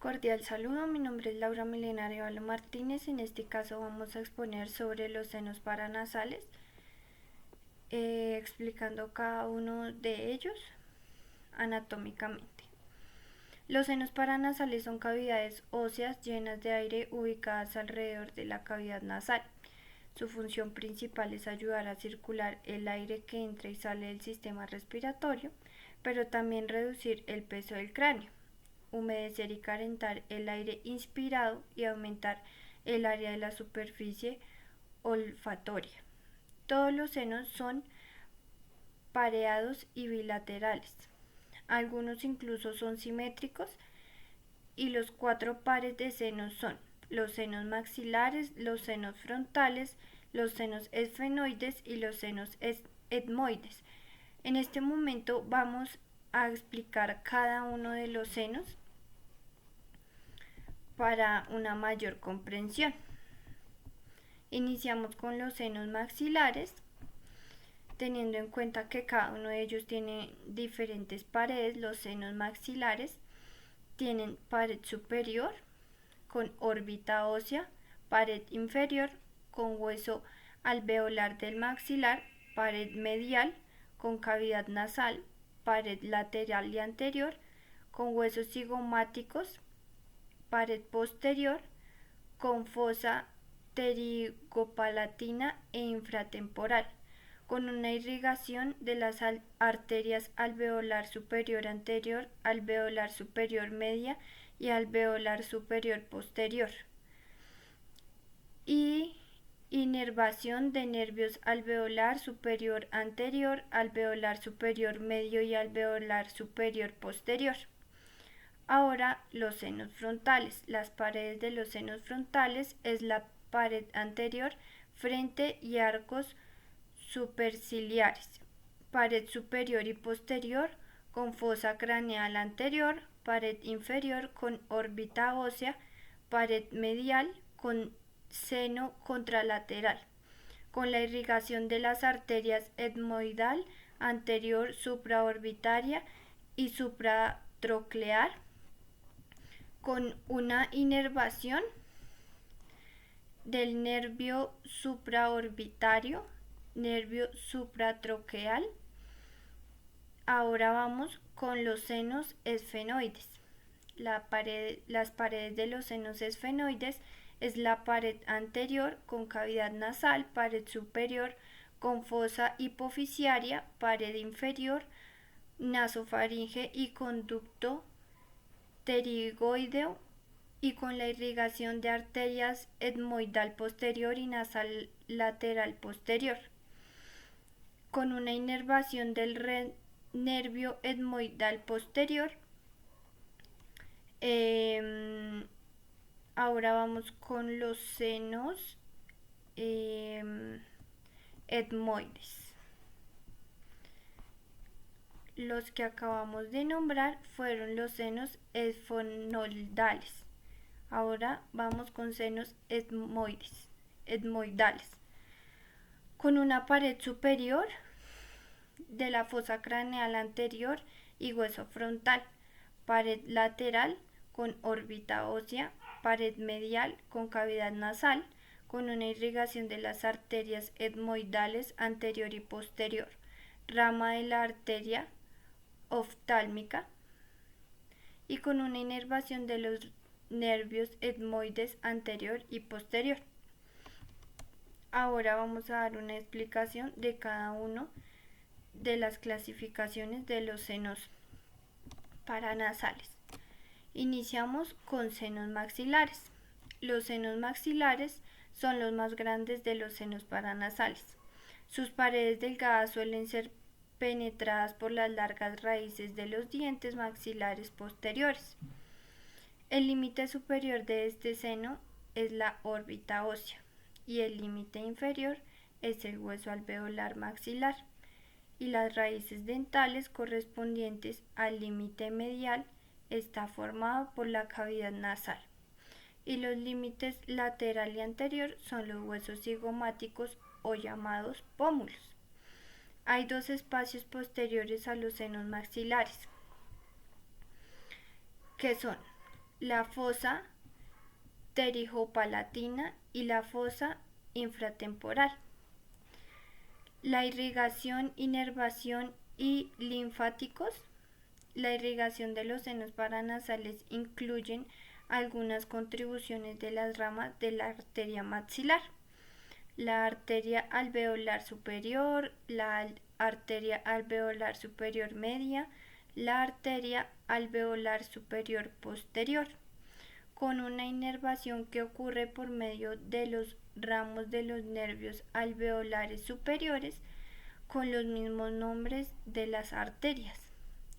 Cordial saludo, mi nombre es Laura Milena Arevalo Martínez. En este caso vamos a exponer sobre los senos paranasales, explicando cada uno de ellos anatómicamente. Los senos paranasales son cavidades óseas llenas de aire ubicadas alrededor de la cavidad nasal. Su función principal es ayudar a circular el aire que entra y sale del sistema respiratorio, pero también reducir el peso del cráneo, humedecer y calentar el aire inspirado y aumentar el área de la superficie olfatoria. Todos los senos son pareados y bilaterales. Algunos incluso son simétricos y los 4 pares de senos son los senos maxilares, los senos frontales, los senos esfenoides y los senos etmoides. En este momento vamos a explicar cada uno de los senos para una mayor comprensión. Iniciamos con los senos maxilares, teniendo en cuenta que cada uno de ellos tiene diferentes paredes. Los senos maxilares tienen pared superior con órbita ósea, pared inferior con hueso alveolar del maxilar, pared medial con cavidad nasal, pared lateral y anterior con huesos cigomáticos, pared posterior con fosa pterigopalatina e infratemporal, con una irrigación de las arterias alveolar superior anterior, alveolar superior media y alveolar superior posterior, y inervación de nervios alveolar superior anterior, alveolar superior medio y alveolar superior posterior. Ahora los senos frontales. Las paredes de los senos frontales es la pared anterior, frente y arcos superciliares, pared superior y posterior con fosa craneal anterior, pared inferior con órbita ósea, pared medial con seno contralateral, con la irrigación de las arterias etmoidal anterior supraorbitaria y supratroclear, con una inervación del nervio supraorbitario, nervio supratroqueal. Ahora vamos con los senos esfenoides. Las paredes de los senos esfenoides es la pared anterior con cavidad nasal, pared superior con fosa hipoficiaria, pared inferior, nasofaringe y conducto pterigoideo, y con la irrigación de arterias etmoidal posterior y nasal lateral posterior, con una inervación del nervio etmoidal posterior. Ahora vamos con los senos etmoides. Los que acabamos de nombrar fueron los senos esfenoidales. Ahora vamos con senos etmoidales, con una pared superior de la fosa craneal anterior y hueso frontal, pared lateral con órbita ósea, pared medial con cavidad nasal, con una irrigación de las arterias etmoidales anterior y posterior, rama de la arteria oftálmica, y con una inervación de los nervios etmoides anterior y posterior. Ahora vamos a dar una explicación de cada uno de las clasificaciones de los senos paranasales. Iniciamos con senos maxilares. Los senos maxilares son los más grandes de los senos paranasales. Sus paredes delgadas suelen ser penetradas por las largas raíces de los dientes maxilares posteriores. El límite superior de este seno es la órbita ósea y el límite inferior es el hueso alveolar maxilar, y las raíces dentales correspondientes al límite medial está formado por la cavidad nasal, y los límites lateral y anterior son los huesos cigomáticos o llamados pómulos. Hay dos espacios posteriores a los senos maxilares, que son la fosa pterygopalatina y la fosa infratemporal. La irrigación, inervación y linfáticos. La irrigación de los senos paranasales incluyen algunas contribuciones de las ramas de la arteria maxilar, la arteria alveolar superior, la arteria alveolar superior media, la arteria alveolar superior posterior, con una inervación que ocurre por medio de los ramos de los nervios alveolares superiores con los mismos nombres de las arterias.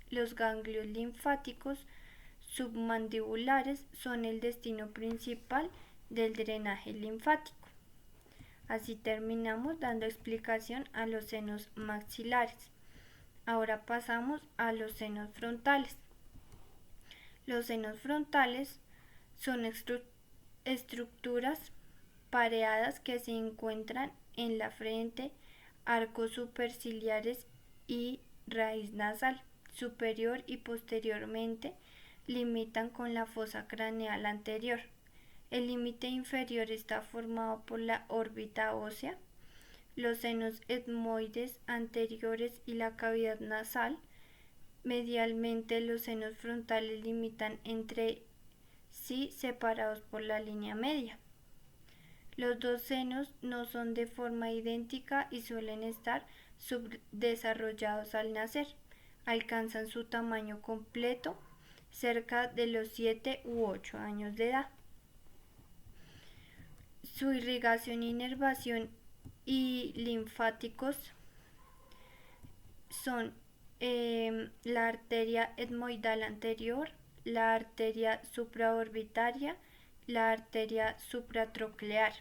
Los ganglios linfáticos submandibulares son el destino principal del drenaje linfático. Así terminamos dando explicación a los senos maxilares. Ahora pasamos a los senos frontales. Los senos frontales son estructuras pareadas que se encuentran en la frente, arcos superciliares y raíz nasal superior y posteriormente limitan con la fosa craneal anterior. El límite inferior está formado por la órbita ósea, los senos etmoides anteriores y la cavidad nasal. Medialmente los senos frontales limitan entre sí separados por la línea media. Los dos senos no son de forma idéntica y suelen estar subdesarrollados al nacer. Alcanzan su tamaño completo cerca de los 7 u 8 años de edad. Su irrigación, inervación y linfáticos son la arteria etmoidal anterior, la arteria supraorbitaria, la arteria supratroclear.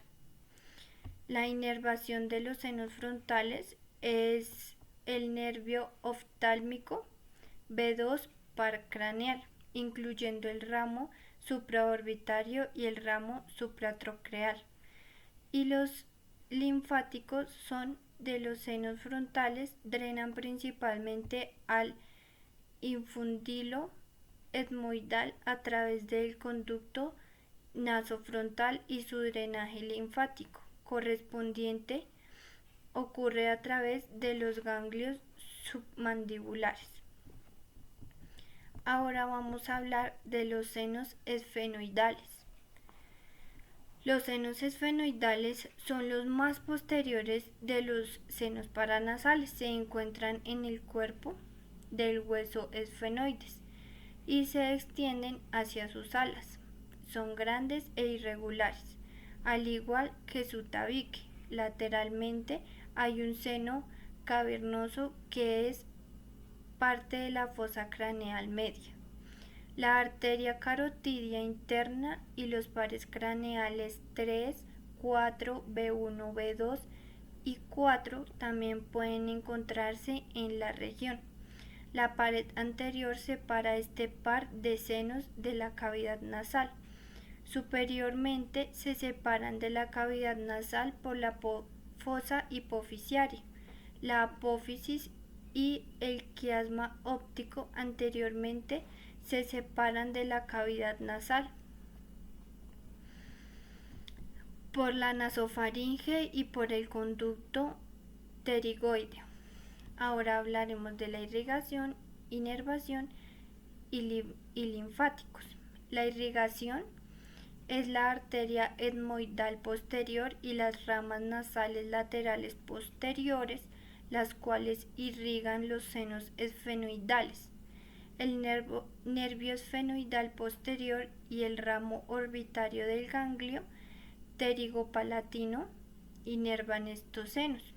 La inervación de los senos frontales es el nervio oftálmico B2 par craneal, incluyendo el ramo supraorbitario y el ramo supratroclear. Y los linfáticos son de los senos frontales, drenan principalmente al infundilo etmoidal a través del conducto nasofrontal y su drenaje linfático correspondiente ocurre a través de los ganglios submandibulares. Ahora vamos a hablar de los senos esfenoidales. Los senos esfenoidales son los más posteriores de los senos paranasales. Se encuentran en el cuerpo del hueso esfenoides y se extienden hacia sus alas. Son grandes e irregulares, al igual que su tabique. Lateralmente hay un seno cavernoso que es parte de la fosa craneal media. La arteria carotidia interna y los pares craneales 3, 4, B1, B2 y 4 también pueden encontrarse en la región. La pared anterior separa este par de senos de la cavidad nasal. Superiormente se separan de la cavidad nasal por la fosa hipofisiaria, la apófisis y el quiasma óptico. Anteriormente se separan de la cavidad nasal por la nasofaringe y por el conducto pterigoideo. Ahora hablaremos de la irrigación, inervación y linfáticos. La irrigación es la arteria etmoidal posterior y las ramas nasales laterales posteriores, las cuales irrigan los senos esfenoidales. El nervio esfenoidal posterior y el ramo orbitario del ganglio pterigopalatino inervan estos senos.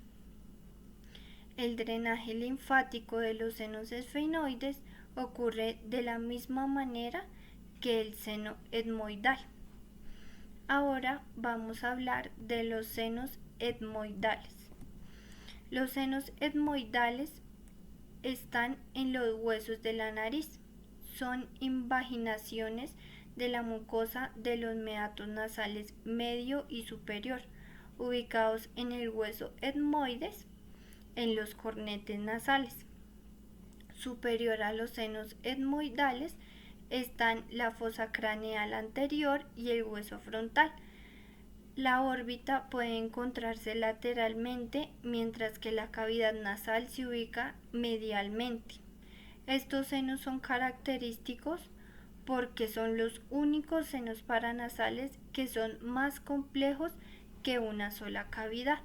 El drenaje linfático de los senos esfenoides ocurre de la misma manera que el seno etmoidal. Ahora vamos a hablar de los senos etmoidales. Los senos etmoidales están en los huesos de la nariz. Son invaginaciones de la mucosa de los meatos nasales medio y superior, ubicados en el hueso etmoides, en los cornetes nasales. Superior a los senos etmoidales están la fosa craneal anterior y el hueso frontal. La órbita puede encontrarse lateralmente, mientras que la cavidad nasal se ubica medialmente. Estos senos son característicos porque son los únicos senos paranasales que son más complejos que una sola cavidad.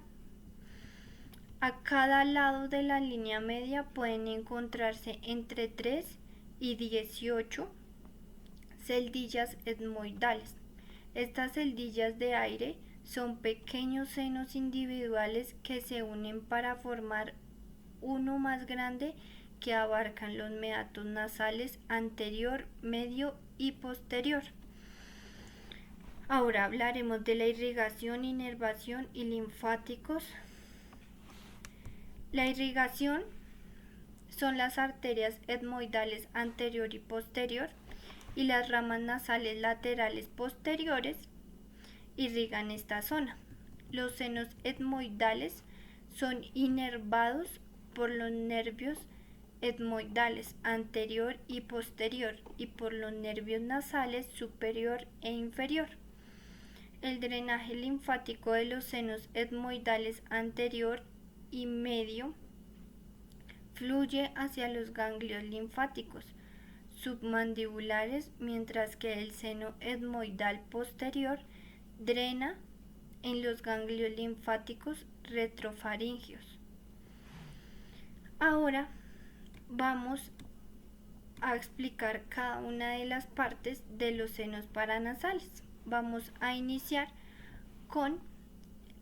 A cada lado de la línea media pueden encontrarse entre 3 y 18 celdillas etmoidales. Estas celdillas de aire son pequeños senos individuales que se unen para formar uno más grande que abarcan los meatos nasales anterior, medio y posterior. Ahora hablaremos de la irrigación, inervación y linfáticos. La irrigación son las arterias etmoidales anterior y posterior y las ramas nasales laterales posteriores irrigan esta zona. Los senos etmoidales son inervados por los nervios etmoidales anterior y posterior y por los nervios nasales superior e inferior. El drenaje linfático de los senos etmoidales anterior y medio fluye hacia los ganglios linfáticos submandibulares, mientras que el seno etmoidal posterior drena en los ganglios linfáticos retrofaringeos. Ahora vamos a explicar cada una de las partes de los senos paranasales. Vamos a iniciar con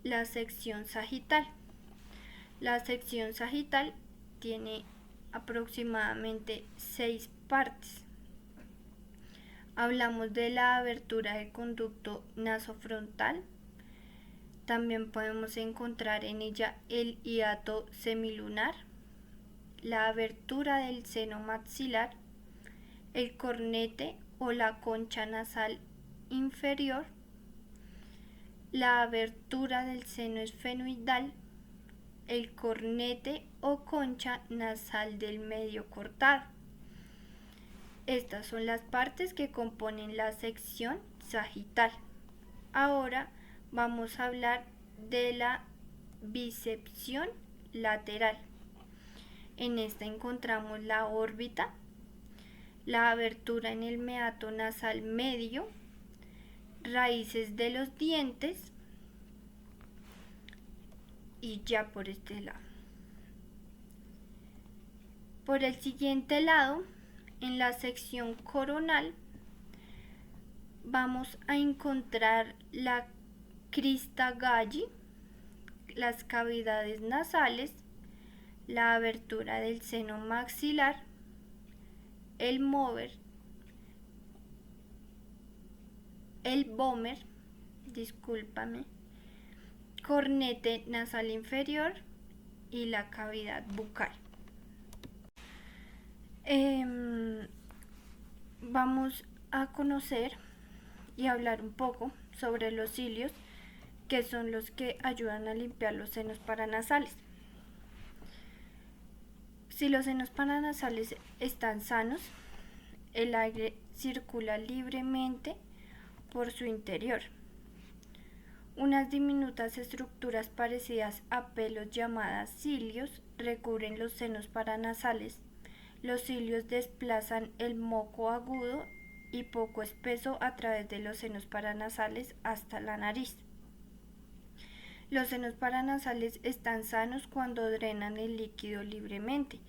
la sección sagital. La sección sagital tiene aproximadamente 6 partes. Hablamos de la abertura del conducto nasofrontal. También podemos encontrar en ella el hiato semilunar, la abertura del seno maxilar, el cornete o la concha nasal inferior, la abertura del seno esfenoidal, el cornete o concha nasal del medio cortado. Estas son las partes que componen la sección sagital. Ahora vamos a hablar de la bicepción lateral. En esta encontramos la órbita, la abertura en el meato nasal medio, raíces de los dientes y ya por este lado. Por el siguiente lado, en la sección coronal, vamos a encontrar la crista galli, las cavidades nasales, la abertura del seno maxilar, el mover, el vomer, cornete nasal inferior y la cavidad bucal. Vamos a conocer y hablar un poco sobre los cilios, que son los que ayudan a limpiar los senos paranasales. Si los senos paranasales están sanos, el aire circula libremente por su interior. Unas diminutas estructuras parecidas a pelos llamadas cilios recubren los senos paranasales. Los cilios desplazan el moco agudo y poco espeso a través de los senos paranasales hasta la nariz. Los senos paranasales están sanos cuando drenan el líquido libremente.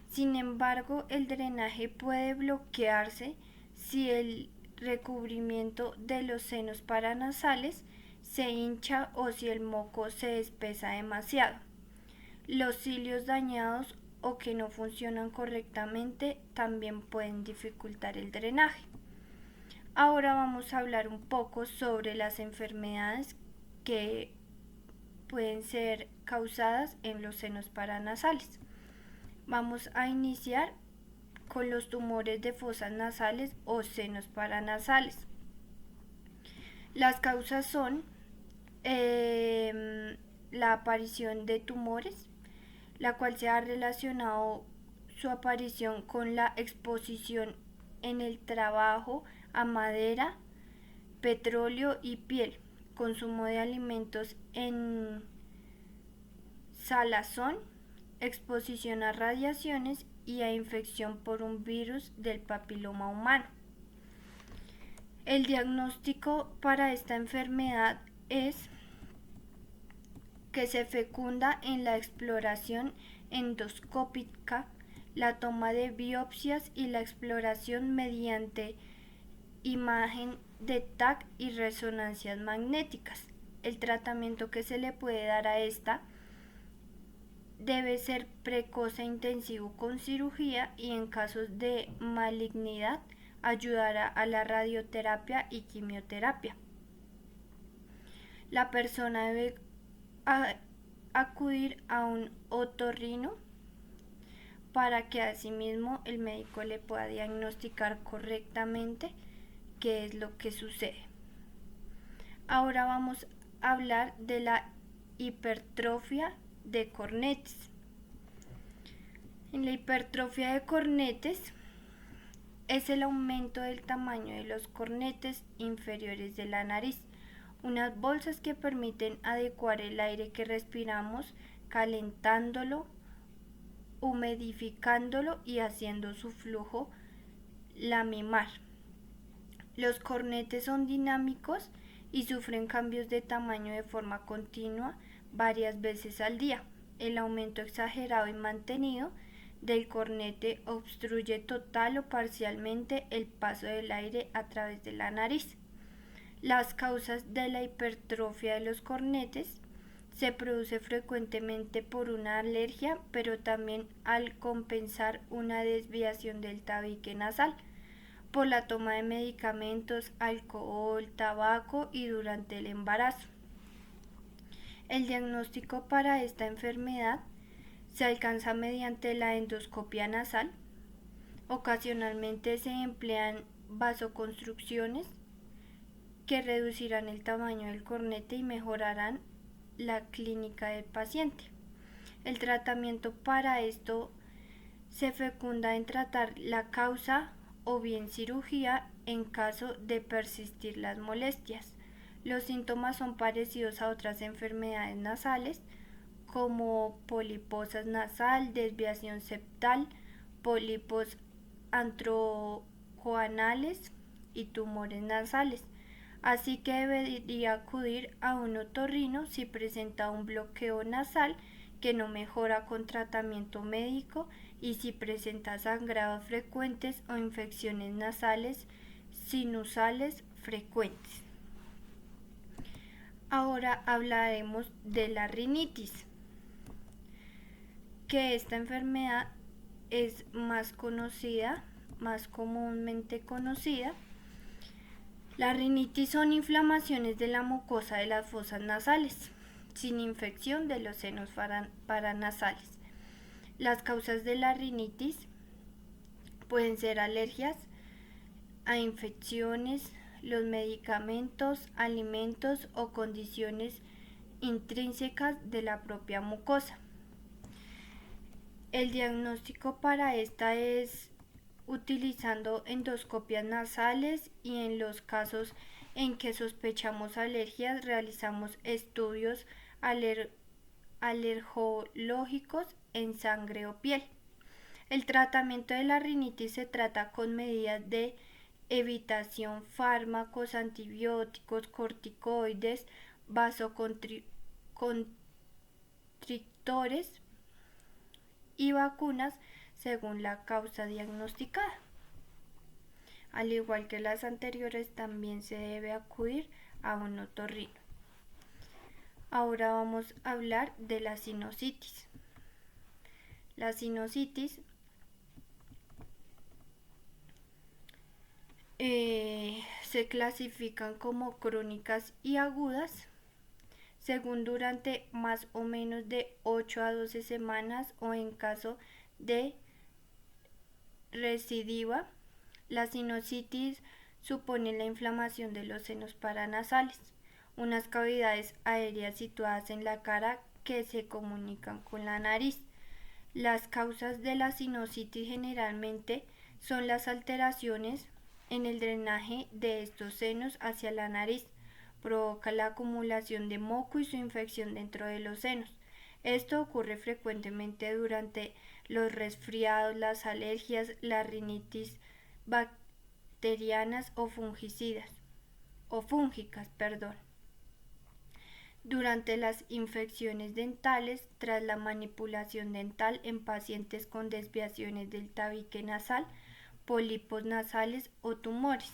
Sin embargo, el drenaje puede bloquearse si el recubrimiento de los senos paranasales se hincha o si el moco se espesa demasiado. Los cilios dañados o que no funcionan correctamente también pueden dificultar el drenaje. Ahora vamos a hablar un poco sobre las enfermedades que pueden ser causadas en los senos paranasales. Vamos a iniciar con los tumores de fosas nasales o senos paranasales. Las causas son la aparición de tumores, la cual se ha relacionado su aparición con la exposición en el trabajo a madera, petróleo y piel, consumo de alimentos en salazón, exposición a radiaciones y a infección por un virus del papiloma humano. El diagnóstico para esta enfermedad es que se fecunda en la exploración endoscópica, la toma de biopsias y la exploración mediante imagen de TAC y resonancias magnéticas. El tratamiento que se le puede dar a esta debe ser precoz e intensivo con cirugía y en casos de malignidad ayudará a la radioterapia y quimioterapia. La persona debe acudir a un otorrino para que asimismo el médico le pueda diagnosticar correctamente qué es lo que sucede. Ahora vamos a hablar de la hipertrofia de cornetes. En la hipertrofia de cornetes es el aumento del tamaño de los cornetes inferiores de la nariz, unas bolsas que permiten adecuar el aire que respiramos, calentándolo, humidificándolo y haciendo su flujo laminar. Los cornetes son dinámicos y sufren cambios de tamaño de forma continua varias veces al día. El aumento exagerado y mantenido del cornete obstruye total o parcialmente el paso del aire a través de la nariz. Las causas de la hipertrofia de los cornetes se produce frecuentemente por una alergia, pero también al compensar una desviación del tabique nasal, por la toma de medicamentos, alcohol, tabaco y durante el embarazo. El diagnóstico para esta enfermedad se alcanza mediante la endoscopia nasal. Ocasionalmente se emplean vasoconstricciones que reducirán el tamaño del cornete y mejorarán la clínica del paciente. El tratamiento para esto se fecunda en tratar la causa o bien cirugía en caso de persistir las molestias. Los síntomas son parecidos a otras enfermedades nasales como poliposis nasal, desviación septal, pólipos antrocoanales y tumores nasales. Así que debería acudir a un otorrino si presenta un bloqueo nasal que no mejora con tratamiento médico y si presenta sangrados frecuentes o infecciones nasales sinusales frecuentes. Ahora hablaremos de la rinitis, que esta enfermedad es más comúnmente conocida. La rinitis son inflamaciones de la mucosa de las fosas nasales, sin infección de los senos paranasales. Las causas de la rinitis pueden ser alergias a infecciones, los medicamentos, alimentos o condiciones intrínsecas de la propia mucosa. El diagnóstico para esta es utilizando endoscopias nasales y en los casos en que sospechamos alergias realizamos estudios alergológicos en sangre o piel. El tratamiento de la rinitis se trata con medidas de evitación, fármacos, antibióticos, corticoides, vasoconstrictores y vacunas según la causa diagnosticada. Al igual que las anteriores, también se debe acudir a un otorrino. Ahora vamos a hablar de la sinusitis. La sinusitis se clasifican como crónicas y agudas según durante más o menos de 8 a 12 semanas o en caso de recidiva. La sinusitis supone la inflamación de los senos paranasales, unas cavidades aéreas situadas en la cara que se comunican con la nariz. Las causas de la sinusitis generalmente son las alteraciones en el drenaje de estos senos hacia la nariz. Provoca la acumulación de moco y su infección dentro de los senos. Esto ocurre frecuentemente durante los resfriados, las alergias, la rinitis bacterianas o fúngicas, durante las infecciones dentales, tras la manipulación dental en pacientes con desviaciones del tabique nasal, pólipos nasales o tumores.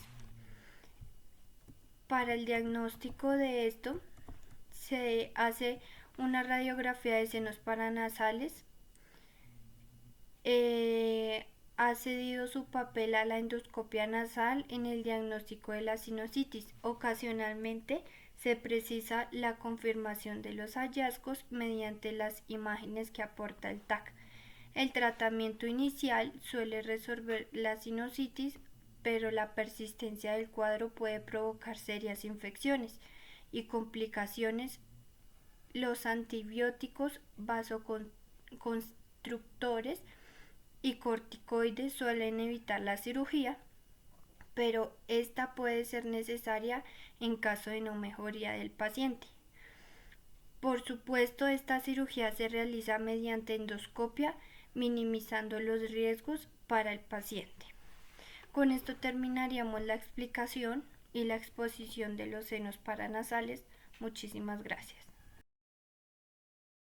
Para el diagnóstico de esto se hace una radiografía de senos paranasales. Ha cedido su papel a la endoscopia nasal en el diagnóstico de la sinusitis. Ocasionalmente se precisa la confirmación de los hallazgos mediante las imágenes que aporta el TAC. El tratamiento inicial suele resolver la sinusitis, pero la persistencia del cuadro puede provocar serias infecciones y complicaciones. Los antibióticos vasoconstrictores y corticoides suelen evitar la cirugía, pero esta puede ser necesaria en caso de no mejoría del paciente. Por supuesto, esta cirugía se realiza mediante endoscopia, minimizando los riesgos para el paciente. Con esto terminaríamos la explicación y la exposición de los senos paranasales. Muchísimas gracias.